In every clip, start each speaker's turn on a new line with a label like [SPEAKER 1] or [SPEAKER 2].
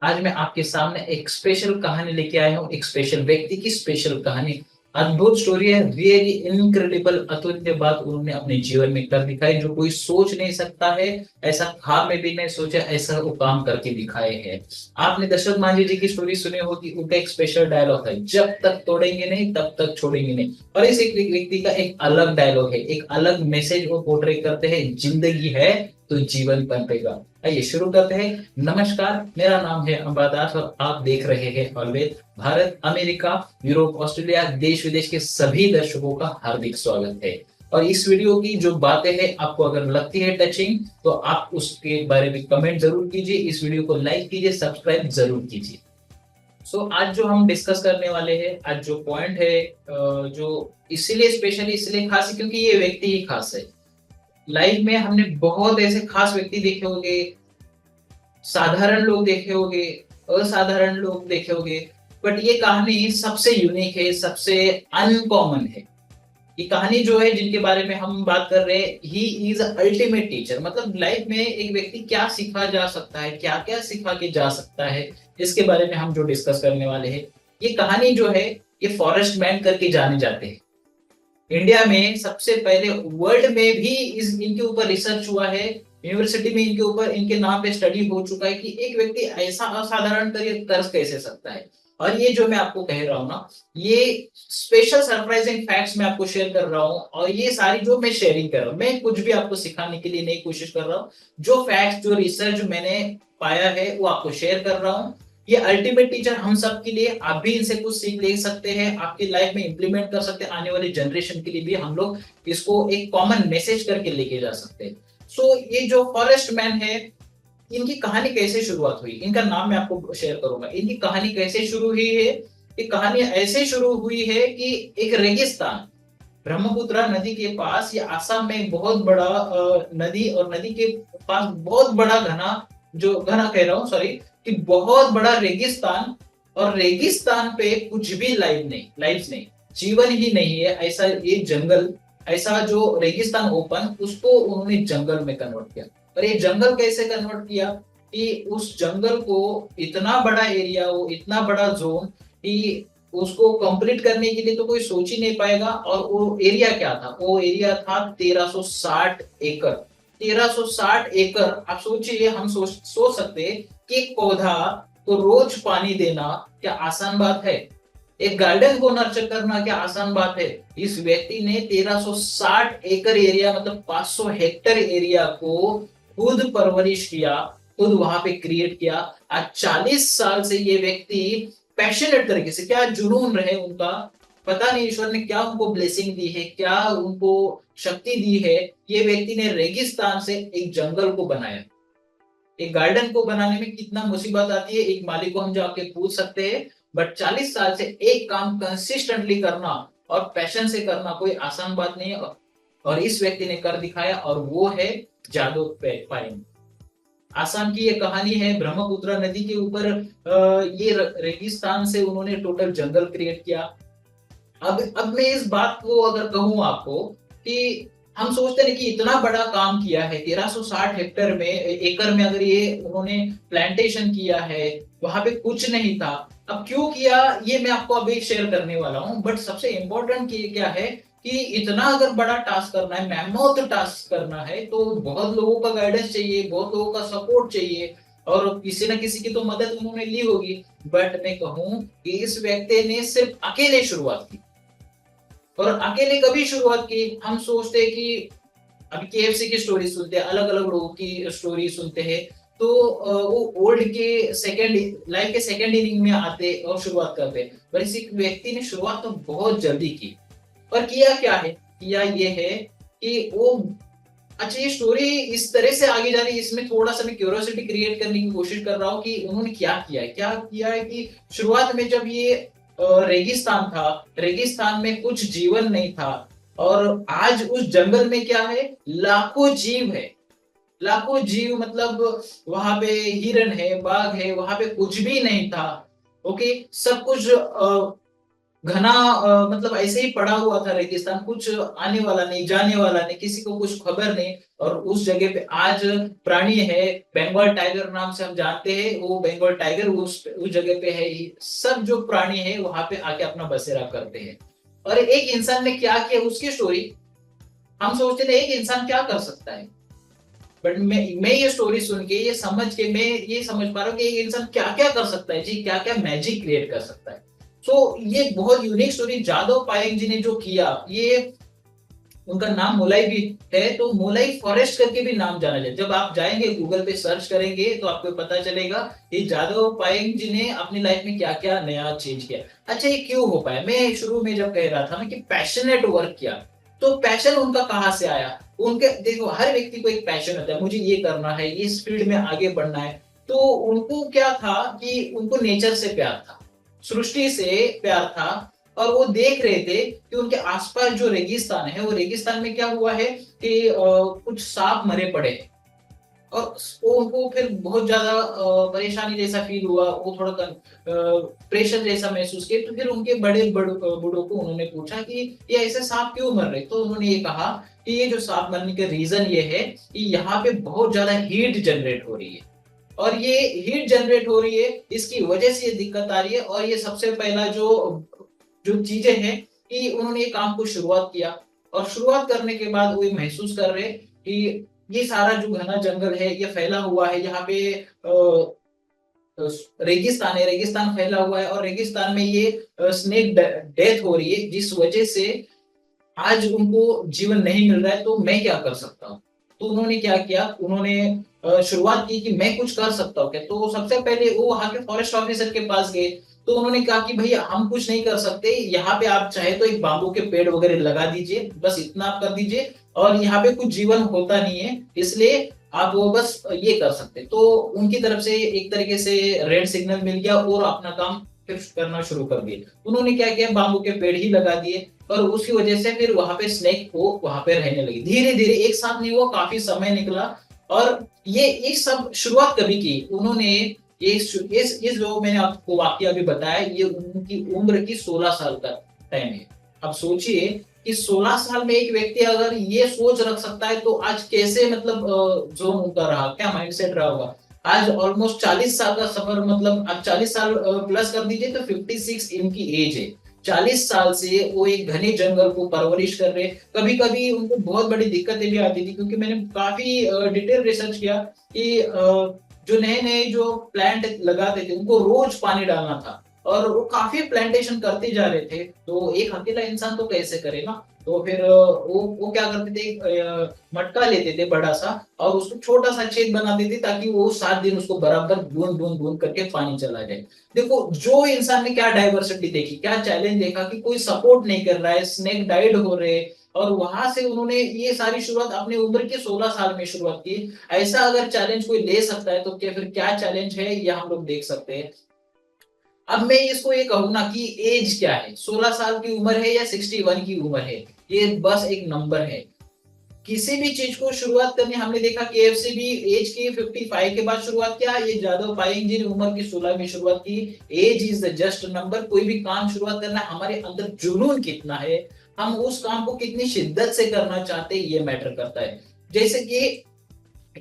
[SPEAKER 1] आज मैं आपके सामने एक स्पेशल कहानी लेके आया हूँ, एक स्पेशल व्यक्ति की स्पेशल कहानी। अद्भुत स्टोरी है, रियली इनक्रेडिबल, अतुल्य बात उन्होंने अपने जीवन में कर दिखाई जो कोई सोच नहीं सकता है। ऐसा ख्वाब में भी नहीं सोचा, ऐसा वो काम करके दिखाए हैं। आपने दशरथ मांझी जी की स्टोरी सुनी होगी, उनका एक स्पेशल डायलॉग है, जब तक तोड़ेंगे नहीं तब तक छोड़ेंगे नहीं। और इस एक व्यक्ति का एक अलग डायलॉग है, एक अलग मैसेज वो पोर्ट्रे करते हैं, जिंदगी है तो जीवन बनेगा। आइए शुरू करते हैं। नमस्कार, मेरा नाम है अंबादास और आप देख रहे हैं always Bharat, America, Europe, Australia, देश विदेश के सभी दर्शकों का हार्दिक स्वागत है। और इस वीडियो की जो बातें हैं आपको अगर लगती है टचिंग, तो आप उसके बारे में कमेंट जरूर कीजिए, इस वीडियो को लाइक कीजिए, सब्सक्राइब जरूर कीजिए। आज जो हम डिस्कस करने वाले हैं, आज जो पॉइंट है, जो इसीलिए स्पेशली इसलिए खास है क्योंकि ये व्यक्ति ही खास है। लाइफ में हमने बहुत ऐसे खास व्यक्ति देखे होंगे, साधारण लोग देखे होंगे, असाधारण लोग देखे होंगे, बट ये कहानी सबसे यूनिक है, सबसे अनकॉमन है। ये कहानी जो है जिनके बारे में हम बात कर रहे हैं, ही इज अल्टीमेट टीचर। मतलब लाइफ में एक व्यक्ति क्या सीखा जा सकता है, क्या क्या सिखा के जा सकता है, इसके बारे में हम जो डिस्कस करने वाले हैं। ये कहानी जो है, ये फॉरेस्ट मैन करके जाने जाते हैं। इंडिया में सबसे पहले वर्ल्ड में भी इनके ऊपर रिसर्च हुआ है, यूनिवर्सिटी में इनके ऊपर, इनके नाम पे स्टडी हो चुका है कि एक व्यक्ति ऐसा असाधारण करियर कर कैसे सकता है। और ये जो मैं आपको कह रहा हूँ ना, ये स्पेशल सरप्राइजिंग फैक्ट्स मैं आपको शेयर कर रहा हूँ। और ये सारी जो मैं शेयरिंग कर रहा हूँ, मैं कुछ भी आपको सिखाने के लिए नहीं कोशिश कर रहा हूँ। जो फैक्ट्स, जो रिसर्च मैंने पाया है वो आपको शेयर कर रहा हूँ। ये अल्टीमेट टीचर हम सब के लिए, आप भी इनसे कुछ सीख ले सकते हैं, आपकी लाइफ में इंप्लीमेंट कर सकते हैं, आने वाली जनरेशन के लिए भी हम लोग इसको एक कॉमन मैसेज करके लेके जा सकते हैं। ये जो फॉरेस्ट मैन है, इनकी कहानी कैसे शुरुआत हुई, इनका नाम मैं आपको शेयर करूंगा। इनकी कहानी कैसे शुरू हुई है, ये कहानी ऐसे शुरू हुई है कि एक रेगिस्तान, ब्रह्मपुत्र नदी के पास, ये आसाम में बहुत बड़ा नदी, और नदी के पास बहुत बड़ा घना, जो घना कह रहा हूँ सॉरी, कि बहुत बड़ा रेगिस्तान। और रेगिस्तान पे कुछ भी लाइफ नहीं, जीवन ही नहीं है। ऐसा ये जंगल, ऐसा जो रेगिस्तान ओपन, उसको उन्होंने जंगल में कन्वर्ट किया। और ये जंगल कैसे कन्वर्ट किया कि उस जंगल को इतना बड़ा एरिया, वो इतना बड़ा जोन, कि उसको कंप्लीट करने के लिए तो कोई सोच ही नहीं पाएगा। और वो एरिया क्या था, वो एरिया था 1360 एकड़। 1360 एकड़, आप सोचिए, हम सोच सकते हैं कि एक पौधा को रोज पानी देना क्या आसान बात है? एक गार्डन को नर्चर करना क्या आसान बात है? इस व्यक्ति ने 1360 एकड़ एरिया, मतलब 500 हेक्टेयर एरिया को खुद परवरिश किया, खुद वहां पे क्रिएट किया। आज 40 साल से ये व्यक्ति पैशनेट तरीके से, क्या जुनून रहे उनका, पता नहीं ईश्वर ने क्या उनको ब्लेसिंग दी है, क्या उनको शक्ति दी है। ये व्यक्ति ने रेगिस्तान से एक जंगल को बनाया। एक गार्डन को बनाने में कितना मुसीबत आती है, एक मालिक को हम जाके पूछ सकते हैं। बट 40 साल से एक काम कंसिस्टेंटली करना और पैशन से करना कोई आसान बात नहीं है। और इस व्यक्ति ने कर दिखाया, और वो है जादव पायेंग। आसाम की ये कहानी है, ब्रह्मपुत्र नदी के ऊपर ये रेगिस्तान से उन्होंने टोटल जंगल क्रिएट किया। अब मैं इस बात को अगर कहूं आपको, कि हम सोचते हैं कि इतना बड़ा काम किया है, 1360 हेक्टेयर में, एकड़ में, अगर ये उन्होंने प्लांटेशन किया है, वहां पे कुछ नहीं था। अब क्यों किया, ये मैं आपको अभी शेयर करने वाला हूँ। बट सबसे इंपॉर्टेंट क्या है कि इतना अगर बड़ा टास्क करना है, मैमोथ टास्क करना है, तो बहुत लोगों का गाइडेंस चाहिए, बहुत लोगों का सपोर्ट चाहिए, और किसी न किसी की तो मदद उन्होंने ली होगी। बट मैं कहूं कि इस व्यक्ति ने सिर्फ अकेले शुरुआत की। और अकेले कभी शुरुआत की, हम सोचते हैं कि अभी केएफसी की स्टोरी सुनते हैं, अलग अलग लोगों की स्टोरी सुनते हैं, तो वो ओल्ड के सेकंड लाइफ के सेकंड इनिंग में आते और शुरुआत करते हैं। पर इसी व्यक्ति ने शुरुआत तो बहुत जल्दी की। और किया क्या है, किया ये है कि वो, अच्छा ये स्टोरी इस तरह से आगे जा रही है, इसमें थोड़ा सा मैं क्यूरियोसिटी क्रिएट करने की कोशिश कर रहा हूँ कि उन्होंने क्या किया है। क्या किया है कि शुरुआत में जब ये रेगिस्तान था, रेगिस्तान में कुछ जीवन नहीं था, और आज उस जंगल में क्या है, लाखों जीव है। लाखों जीव, मतलब वहां पे हिरन है, बाघ है, वहां पे कुछ भी नहीं था। ओके, सब कुछ घना मतलब ऐसे ही पड़ा हुआ था रेगिस्तान, कुछ आने वाला नहीं, जाने वाला नहीं, किसी को कुछ खबर नहीं। और उस जगह पे आज प्राणी है, बंगाल टाइगर नाम से हम जानते हैं, वो बंगाल टाइगर उस जगह पे है ही। सब जो प्राणी है वहां पे आके अपना बसेरा करते हैं। और एक इंसान ने क्या किया, उसकी स्टोरी हम सोचते थे एक इंसान क्या कर सकता है, बट मैं ये स्टोरी सुन के, ये समझ के मैं ये समझ पा रहा हूँ कि एक इंसान क्या क्या कर सकता है जी, क्या क्या मैजिक क्रिएट कर सकता है। सो ये बहुत यूनिक स्टोरी जादव पायेंग जी ने जो किया, ये उनका नाम मोलाई भी है, तो मोलाई फॉरेस्ट करके भी नाम जाना जाता है। जब आप जाएंगे गूगल पे सर्च करेंगे तो आपको पता चलेगा कि जादव पायेंग जी ने अपनी लाइफ में क्या क्या नया चेंज किया। अच्छा, ये क्यों हो पाया? मैं शुरू में जब कह रहा था ना कि पैशनेट वर्क किया, तो पैशन उनका कहाँ से आया? उनके देखो, हर व्यक्ति को एक पैशन होता है, मुझे ये करना है, इस फील्ड में आगे बढ़ना है। तो उनको क्या था कि उनको नेचर से प्यार था, सृष्टि से प्यार था। और वो देख रहे थे कि उनके आसपास जो रेगिस्तान है, वो रेगिस्तान में क्या हुआ है कि कुछ सांप मरे पड़े हैं। और वो उनको फिर बहुत ज्यादा परेशानी जैसा फील हुआ, वो थोड़ा प्रेशर जैसा महसूस किया। तो फिर उनके बूढ़ों को उन्होंने पूछा कि ये ऐसे सांप क्यों मर रहे? तो उन्होंने ये कहा कि ये जो सांप मरने का रीजन ये है कि यहाँ पे बहुत ज्यादा हीट जनरेट हो रही है, और ये हीट जनरेट हो रही है, इसकी वजह से ये दिक्कत आ रही है। और ये सबसे पहला जो जो चीजें हैं कि उन्होंने ये काम को शुरुआत किया। और शुरुआत करने के बाद वो ये महसूस कर रहे कि ये सारा जो घना जंगल है ये फैला हुआ है, यहाँ पे रेगिस्तान है, रेगिस्तान फैला हुआ है, और रेगिस्तान में ये स्नेक डेथ हो रही है, जिस वजह से आज उनको जीवन नहीं मिल रहा है। तो मैं क्या कर सकता हूँ? तो उन्होंने क्या किया, उन्होंने शुरुआत की कि मैं कुछ कर सकता हूँ क्या। तो सबसे पहले वो वहां के फॉरेस्ट ऑफिसर के पास गए। तो उन्होंने कहा कि भैया हम कुछ नहीं कर सकते, यहाँ पे आप चाहे तो एक बाम्बू के पेड़ वगैरह लगा दीजिए, बस इतना आप कर दीजिए, और यहाँ पे कुछ जीवन होता नहीं है, इसलिए आप वो बस ये कर सकते। तो उनकी तरफ से एक तरीके से रेड सिग्नल मिल गया और अपना काम फिर करना शुरू कर दिए। उन्होंने क्या किया, बाम्बू के पेड़ ही लगा दिए, और उसकी वजह से फिर वहां पे स्नेक वो वहां पे रहने लगी। धीरे धीरे, एक साथ नहीं हुआ, काफी समय निकला। और ये सब शुरुआत कभी की उन्होंने, ये जो मैंने आपको वाक्य अभी बताया, ये उनकी उम्र की 16 साल का टाइम है। अब सोचिए कि 16 साल में एक व्यक्ति अगर ये सोच रख सकता है, तो आज कैसे मतलब जोन उनका रहा, क्या माइंडसेट रहा होगा। आज ऑलमोस्ट 40 साल का सफर, मतलब आप 40 साल प्लस कर दीजिए तो 56 इनकी एज है। 40 साल से वो एक घने जंगल को परवरिश कर रहे। कभी कभी उनको बहुत बड़ी दिक्कतें भी आती थी, क्योंकि मैंने काफी डिटेल रिसर्च किया कि जो नए नए जो प्लांट लगाते थे उनको रोज पानी डालना था, और वो काफी प्लांटेशन करते जा रहे थे। तो एक अकेला इंसान तो कैसे करे ना। तो फिर वो क्या करते थे, मटका लेते थे बड़ा सा, और उसको छोटा सा छेद बना देते ताकि वो 7 दिन उसको बराबर बूंद बूंद बूंद करके पानी चला जाए। देखो, जो इंसान ने क्या डाइवर्सिटी देखी, क्या चैलेंज देखा कि कोई सपोर्ट नहीं कर रहा है, स्नेक डाइड हो रहे। और वहां से उन्होंने ये सारी शुरुआत अपनी उम्र के 16 साल में शुरुआत की। ऐसा अगर चैलेंज कोई ले सकता है, तो क्या फिर क्या चैलेंज है, ये हम लोग देख सकते हैं। अब मैं इसको ये कहूँ ना कि एज क्या है, 16 साल की उम्र है या 61 की उम्र है, ये बस एक नंबर है। किसी भी चीज को शुरुआत करने, हमने देखा केएफसी भी एज की 55 के बाद शुरुआत किया, ये जादव पायेंग जी ने उम्र की 16 में शुरुआत की। Age is the just number. कोई भी काम शुरुआत करना, हमारे अंदर जुनून कितना है, हम उस काम को कितनी शिद्दत से करना चाहते हैं, ये मैटर करता है। जैसे कि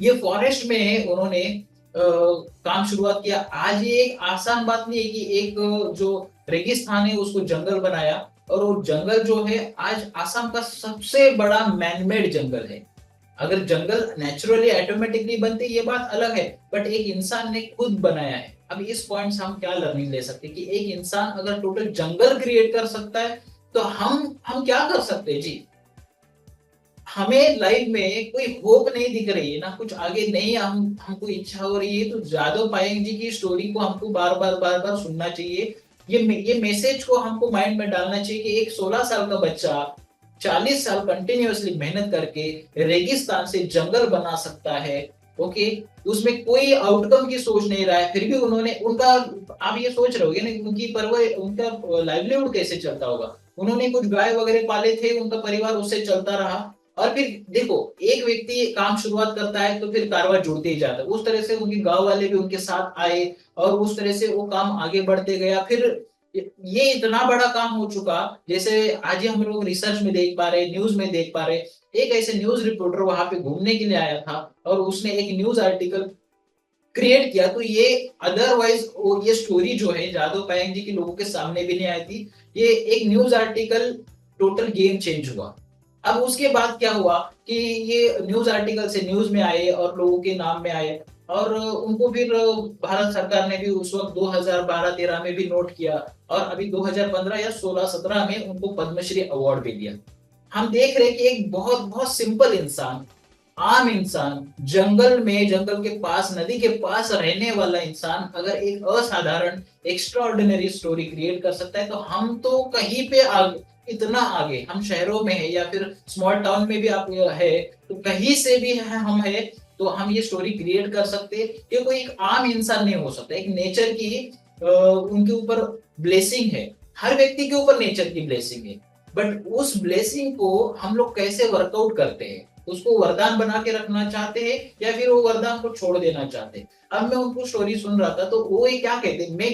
[SPEAKER 1] ये फॉरेस्ट में उन्होंने काम शुरुआत किया। आज ये एक आसान बात नहीं है कि एक जो रेगिस्तान है उसको जंगल बनाया। और वो जंगल जो है आज आसाम का सबसे बड़ा मैनमेड जंगल है। अगर जंगल नेचुरली ऑटोमेटिकली बनते ये बात अलग है, बट एक इंसान ने खुद बनाया है। अब इस पॉइंट से हम क्या लर्निंग ले सकते हैं कि एक इंसान अगर टोटल जंगल क्रिएट कर सकता है, तो हम क्या कर सकते हैं जी। हमें लाइफ में कोई होप नहीं दिख रही है ना, कुछ आगे नहीं, हमको इच्छा हो रही है, तो जादव पायेंग जी की स्टोरी को हमको बार बार सुनना चाहिए। ये मैसेज को हमको माइंड में डालना चाहिए कि एक 16 साल का बच्चा 40 साल कंटिन्यूअसली मेहनत करके रेगिस्तान से जंगल बना सकता है। ओके, उसमें कोई आउटकम की सोच नहीं रहा है, फिर भी उन्होंने उनका, आप ये सोच रहे होगे ना उनकी परवर, उनका लाइवलीहुड कैसे चलता होगा। उन्होंने कुछ गाय वगैरह पाले थे, उनका परिवार उससे चलता रहा। और फिर देखो, एक व्यक्ति काम शुरुआत करता है तो फिर कारवां जुड़ते ही जाता है। उस तरह से उनके गांव वाले भी उनके साथ आए, और उस तरह से वो काम आगे बढ़ते गया। फिर ये इतना बड़ा काम हो चुका, जैसे आज ही हम लोग रिसर्च में देख पा रहे, न्यूज में देख पा रहे, एक ऐसे न्यूज रिपोर्टर वहां पे घूमने के लिए आया था और उसने एक न्यूज आर्टिकल क्रिएट किया। तो ये अदरवाइज ये स्टोरी जो है जादव पायेंग जी के लोगों के सामने भी नहीं आई थी। ये एक news article total game change हुआ। अब उसके बाद क्या हुआ कि ये न्यूज आर्टिकल से न्यूज में आए और लोगों के नाम में आए, और उनको फिर भारत सरकार ने भी उस वक्त 2012-13 में भी नोट किया, और अभी 2015 या 16-17 में उनको पद्मश्री अवार्ड भी दिया। हम देख रहे हैं कि एक बहुत बहुत सिंपल इंसान, आम इंसान, जंगल में, जंगल के पास, नदी के पास रहने वाला इंसान अगर एक असाधारण एक्स्ट्रा ऑर्डिनरी स्टोरी क्रिएट कर सकता है, तो हम तो कहीं पे आगे, इतना आगे, हम शहरों में है या फिर स्मॉल टाउन में भी आप है, तो कहीं से भी है, हम है, तो हम ये स्टोरी क्रिएट कर सकते हैं। ये कोई एक आम इंसान नहीं हो सकता, एक नेचर की उनके ऊपर ब्लेसिंग है। हर व्यक्ति के ऊपर नेचर की ब्लेसिंग है, बट उस ब्लेसिंग को हम लोग कैसे वर्कआउट करते हैं, उसको वरदान बना के रखना चाहते हैं या फिर वो वरदान को छोड़ देना चाहते हैं। अब मैं उनको स्टोरी सुन रहा था तो वो ये क्या कहते हैं, मैं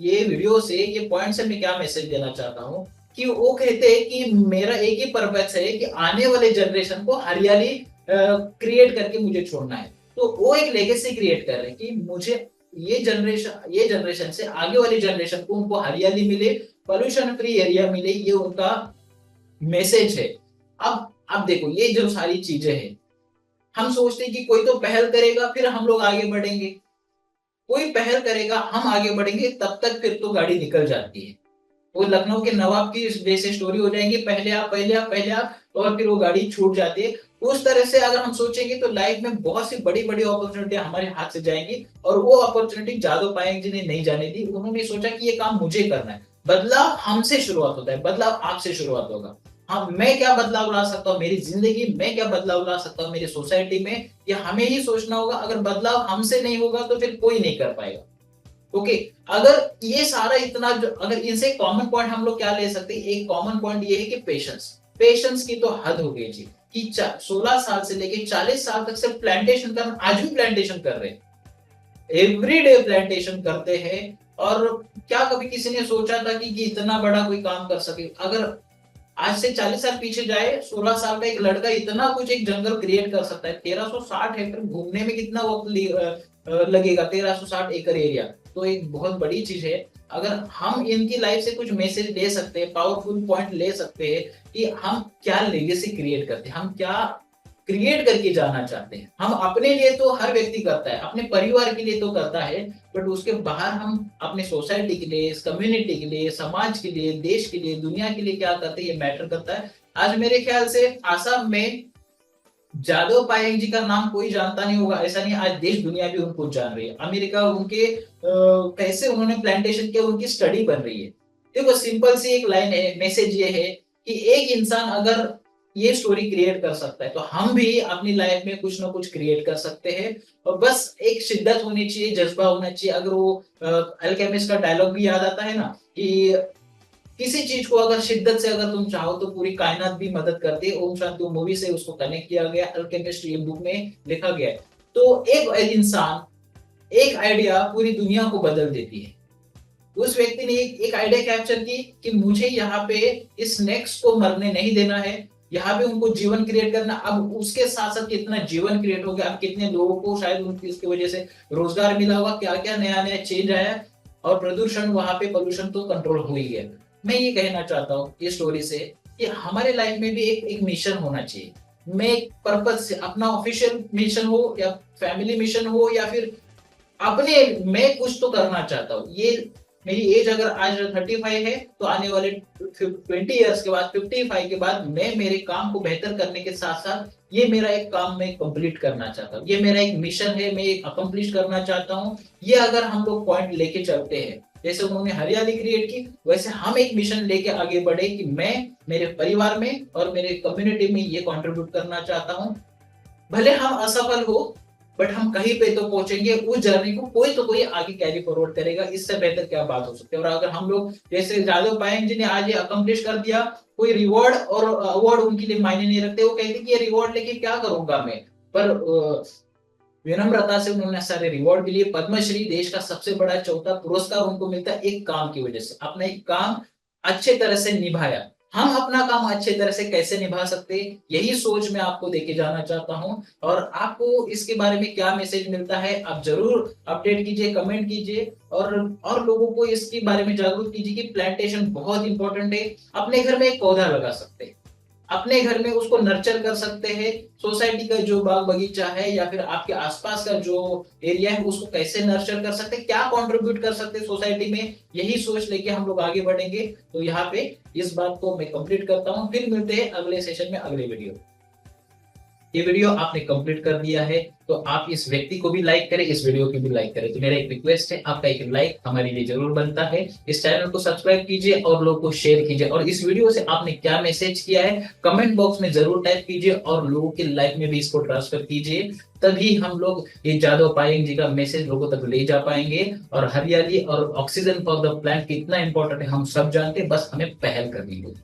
[SPEAKER 1] ये वीडियो से, ये पॉइंट से मैं क्या मैसेज देना चाहता हूँ कि वो कहते हैं कि मेरा एक ही पर्पस है कि आने वाले जनरेशन को हरियाली क्रिएट करके मुझे छोड़ना है। तो वो एक लेगेसी क्रिएट कर रहे हैं कि मुझे ये जनरेशन से आगे वाली जनरेशन को उनको हरियाली मिले, पोल्यूशन फ्री एरिया मिले, ये उनका मैसेज है। अब देखो ये जो सारी चीजें हैं, हम सोचते हैं कि कोई तो पहल करेगा फिर हम लोग आगे बढ़ेंगे, कोई पहल करेगा हम आगे बढ़ेंगे, तब तक फिर तो गाड़ी निकल जाती है। वो लखनऊ के नवाब की जैसे स्टोरी हो जाएंगी, पहले आप पहले आप पहले आप, और फिर वो गाड़ी छूट जाती है। उस तरह से अगर हम सोचेंगे तो लाइफ में बहुत सी बड़ी बड़ी अपॉर्चुनिटी हमारे हाथ से जाएंगी, और वो अपॉर्चुनिटी जादव पायेंग जी ने नहीं जाने दी। उन्होंने सोचा कि ये काम मुझे करना है। बदलाव हमसे शुरुआत होता है, बदलाव आपसे शुरुआत होगा। हाँ, मैं क्या बदलाव ला सकता हूँ मेरी जिंदगी में, क्या बदलाव ला सकता हूँ मेरी सोसाइटी में, ये हमें ही सोचना होगा। अगर बदलाव हमसे नहीं होगा तो फिर कोई नहीं कर पाएगा। ओके, अगर ये सारा इतना अगर इनसे कॉमन पॉइंट हम लोग क्या ले सकते हैं, एक कॉमन पॉइंट ये है कि पेशेंस। पेशेंस की तो हद हो गई जी, कि 16 साल से लेके 40 साल तक सिर्फ प्लांटेशन करना, आज भी प्लांटेशन कर रहे हैं, एवरीडे प्लांटेशन करते हैं। और क्या कभी किसी ने सोचा था कि इतना बड़ा कोई काम कर सके? अगर आज से 40 साल पीछे जाए, 16 साल का एक लड़का इतना कुछ एक जंगल क्रिएट कर सकता है। 1360 एकड़ घूमने में कितना वक्त लगेगा? 1360 एकड़ एरिया तो एक बहुत बड़ी चीज है। अगर हम इनकी लाइफ से कुछ मैसेज ले सकते हैं, पावरफुल पॉइंट ले सकते हैं कि हम क्या लेगेसी क्रिएट करते हैं, हम क्या क्रिएट करके जाना चाहते हैं। हम अपने लिए तो हर व्यक्ति करता है, अपने परिवार के लिए तो करता है, बट उसके बाहर हम अपने सोसाइटी के लिए, इस कम्युनिटी के लिए, समाज के लिए, देश के लिए, दुनिया के लिए क्या करते हैं, ये मैटर करता है। आज मेरे ख्याल से आसाम में जादव पायेंग जी का नाम कोई जानता नहीं होगा, ऐसा नहीं, आज देश दुनिया भी उनको जान रही है। अमेरिका उनके कैसे उन्होंने प्लांटेशन किया, उनकी स्टडी बन रही है। देखो सिंपल सी एक लाइन है, मैसेज ये है कि एक इंसान अगर ये स्टोरी क्रिएट कर सकता है तो हम भी अपनी लाइफ में कुछ ना कुछ क्रिएट कर सकते हैं। और बस एक शिद्दत होनी चाहिए, जज्बा होना चाहिए। अगर वो अल्केमिस्ट का डायलॉग भी याद आता है ना कि किसी चीज को अगर शिद्दत से अगर तुम चाहो तो पूरी कायनात भी मदद करती है। ओम शांति मूवी से उसको कनेक्ट किया गया, अल्केमिस्ट ये बुक में लिखा गया है। तो एक इंसान, एक आइडिया पूरी दुनिया को बदल देती है। उस व्यक्ति ने एक आइडिया कैप्चर की कि मुझे यहाँ पे इस नेक्स्ट को मरने नहीं देना है, यहाँ पे उनको जीवन क्रिएट करना। अब उसके साथ साथ कितना जीवन क्रिएट हो गया, अब कितने लोगों को शायद उनकी इसकी वजह से रोजगार मिला होगा, क्या क्या नया नया चेंज आया, और प्रदूषण, वहां पे पोल्यूशन तो कंट्रोल हो ही गया। मैं ये कहना चाहता हूँ ये स्टोरी से कि हमारे लाइफ में भी एक मिशन होना चाहिए। मैं एक पर्पस से, अपना ऑफिशियल मिशन हो या फैमिली मिशन हो या फिर अपने, मैं कुछ तो करना चाहता हूँ। ये मेरी एज अगर आज 35 है तो आने वाले 20 इयर्स के बाद, 55 के बाद मैं मेरे काम को बेहतर करने के साथ साथ ये मेरा एक काम मैं कंप्लीट करना चाहता हूँ। ये मेरा एक मिशन है, मैं एक अकम्प्लिश करना चाहता हूँ। ये अगर हम लोग पॉइंट लेके चलते हैं, जैसे उन्होंने हरियाली क्रिएट की, वैसे हम एक मिशन लेके आगे बढ़े कि मैं मेरे परिवार में और मेरे कम्युनिटी में ये कंट्रीब्यूट करना चाहता हूँ। भले हम असफल हो, बट हम कहीं पे तो पहुंचेंगे। उस जर्नी को कोई तो कोई आगे कैरी फॉरवर्ड करेगा, इससे बेहतर क्या बात हो सकती है। और अगर हम लोग जैसे जादव पायेंग जी ने आज ये अकम्प्लिश कर दिया, कोई रिवॉर्ड और अवार्ड उनके लिए मायने नहीं रखते। वो कहते कि ये रिवॉर्ड लेके क्या करूंगा मैं, पर विनम्रता से उन्होंने सारे रिवॉर्ड भी लिए। पद्मश्री देश का सबसे बड़ा चौथा पुरस्कार उनको मिलता है एक काम की वजह से, अपना एक काम अच्छे तरह से निभाया। हम अपना काम अच्छे तरह से कैसे निभा सकते हैं, यही सोच मैं आपको देके जाना चाहता हूं। और आपको इसके बारे में क्या मैसेज मिलता है आप जरूर अपडेट कीजिए, कमेंट कीजिए, और लोगों को इसके बारे में जागरूक कीजिए कि प्लांटेशन बहुत इंपॉर्टेंट है। अपने घर में एक पौधा लगा सकते हैं, अपने घर में उसको नर्चर कर सकते हैं। सोसाइटी का जो बाग बगीचा है या फिर आपके आसपास का जो एरिया है उसको कैसे नर्चर कर सकते हैं, क्या कंट्रीब्यूट कर सकते हैं सोसाइटी में, यही सोच लेके हम लोग आगे बढ़ेंगे। तो यहाँ पे इस बात को मैं कंप्लीट करता हूँ, फिर मिलते हैं अगले सेशन में अगले वीडियो। ये वीडियो आपने कंप्लीट कर दिया है तो आप इस व्यक्ति को भी लाइक करें, इस वीडियो को भी लाइक करें। तो मेरा एक रिक्वेस्ट है, आपका एक लाइक हमारे लिए जरूर बनता है। इस चैनल को सब्सक्राइब कीजिए और लोगों को शेयर कीजिए। और इस वीडियो से आपने क्या मैसेज किया है कमेंट बॉक्स में जरूर टाइप कीजिए और लोगों की लाइफ में भी इसको ट्रांसफर कीजिए। तभी हम लोग ये जादव पायेंग जी का मैसेज लोगों तक ले जा पाएंगे। और हरियाली और ऑक्सीजन फॉर द प्लांट कितना इंपॉर्टेंट है हम सब जानते हैं, बस हमें पहल करनी होगी।